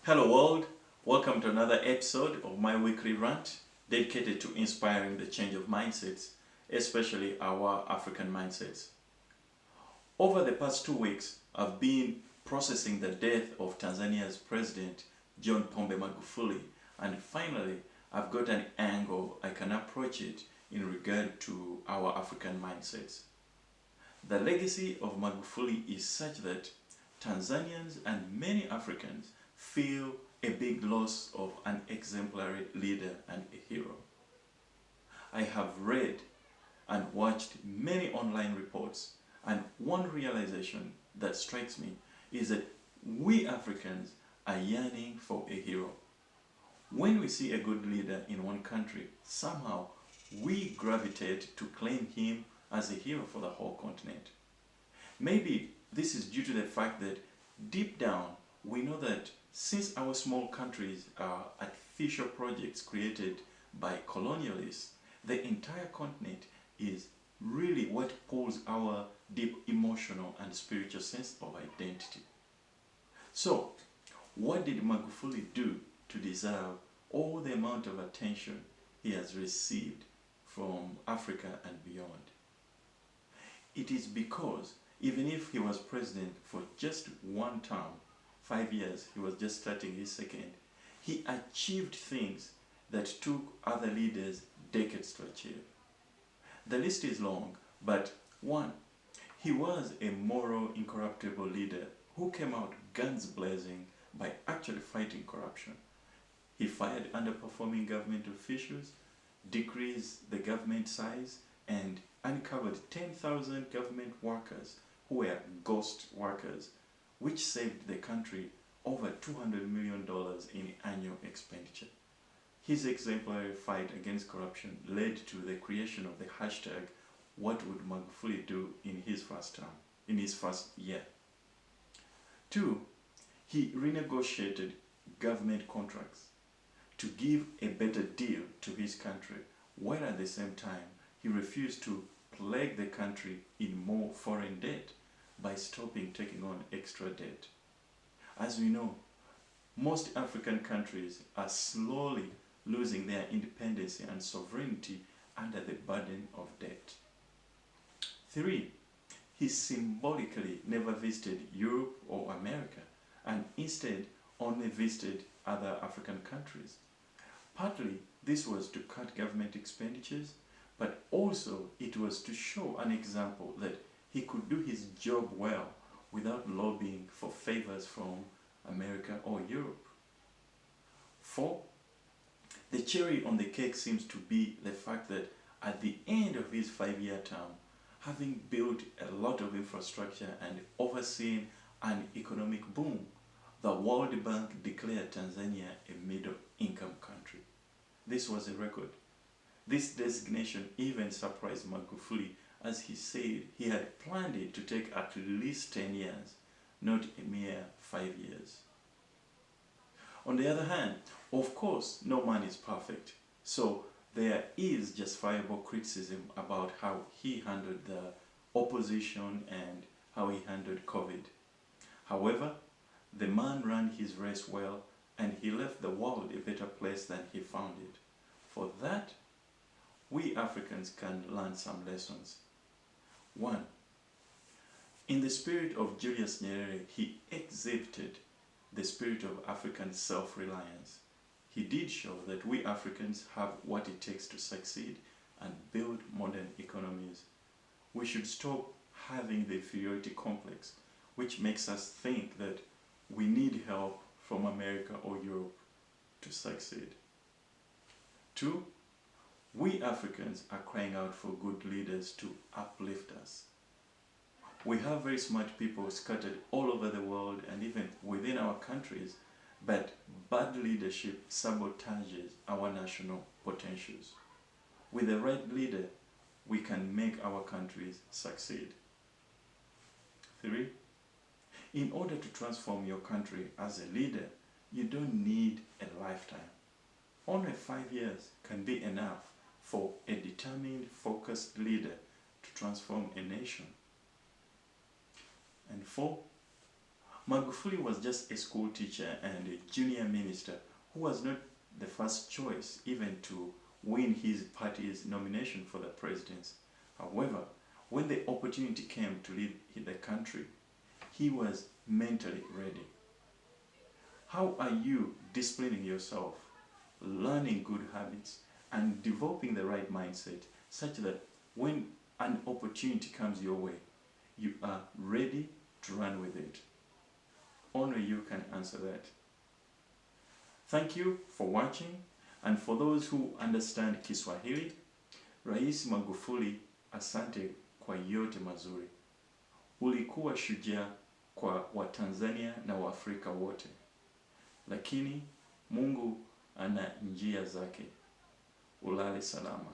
Hello world, welcome to another episode of my weekly rant dedicated to inspiring the change of mindsets, especially our African mindsets. Over the past 2 weeks, I've been processing the death of Tanzania's president, John Pombe Magufuli, and finally I've got an angle I can approach it in regard to our African mindsets. The legacy of Magufuli is such that Tanzanians and many Africans feel a big loss of an exemplary leader and a hero. I have read and watched many online reports, and one realization that strikes me is that we Africans are yearning for a hero. When we see a good leader in one country, somehow we gravitate to claim him as a hero for the whole continent. Maybe this is due to the fact that deep down we know that since our small countries are artificial projects created by colonialists, the entire continent is really what pulls our deep emotional and spiritual sense of identity. So, what did Magufuli do to deserve all the amount of attention he has received from Africa and beyond? It is because even if he was president for just one term, 5 years, he was just starting his second, he achieved things that took other leaders decades to achieve. The list is long, but one, he was a moral, incorruptible leader who came out guns blazing by actually fighting corruption. He fired underperforming government officials, decreased the government size, and uncovered 10,000 government workers who were ghost workers, which saved the country over $200 million in annual expenditure. His exemplary fight against corruption led to the creation of the hashtag "What would Magufuli do in his first term, in his first year?" 2. He renegotiated government contracts to give a better deal to his country, while at the same time he refused to plague the country in more foreign debt by stopping taking on extra debt. As we know, most African countries are slowly losing their independence and sovereignty under the burden of debt. 3. He symbolically never visited Europe or America and instead only visited other African countries. Partly this was to cut government expenditures, but also it was to show an example that he could do his job well without lobbying for favors from America or Europe. 4. The cherry on the cake seems to be the fact that at the end of his 5-year term, having built a lot of infrastructure and overseen an economic boom, the World Bank declared Tanzania a middle-income country. This was a record. This designation even surprised Magufuli, as he said he had planned it to take at least 10 years, not a mere 5 years. On the other hand, of course, no man is perfect, so there is justifiable criticism about how he handled the opposition and how he handled COVID. However, the man ran his race well and he left the world a better place than he found it. For that, we Africans can learn some lessons. 1. In the spirit of Julius Nyerere, he exhibited the spirit of African self-reliance. He did show that we Africans have what it takes to succeed and build modern economies. We should stop having the inferiority complex, which makes us think that we need help from America or Europe to succeed. 2. We Africans are crying out for good leaders to uplift us. We have very smart people scattered all over the world and even within our countries, but bad leadership sabotages our national potentials. With the right leader, we can make our countries succeed. 3. In order to transform your country as a leader, you don't need a lifetime. Only 5 years can be enough for a determined, focused leader to transform a nation. And 4, Magufuli was just a school teacher and a junior minister who was not the first choice even to win his party's nomination for the presidency. However, when the opportunity came to lead the country, he was mentally ready. How are you disciplining yourself, learning good habits, and developing the right mindset such that when an opportunity comes your way, you are ready to run with it? Only you can answer that. Thank you for watching, and for those who understand Kiswahili, Rais Magufuli, asante kwa yote mazuri. Ulikuwa shujaa kwa Watanzania na Waafrika wote. Lakini Mungu ana njia zake. Ulale salama.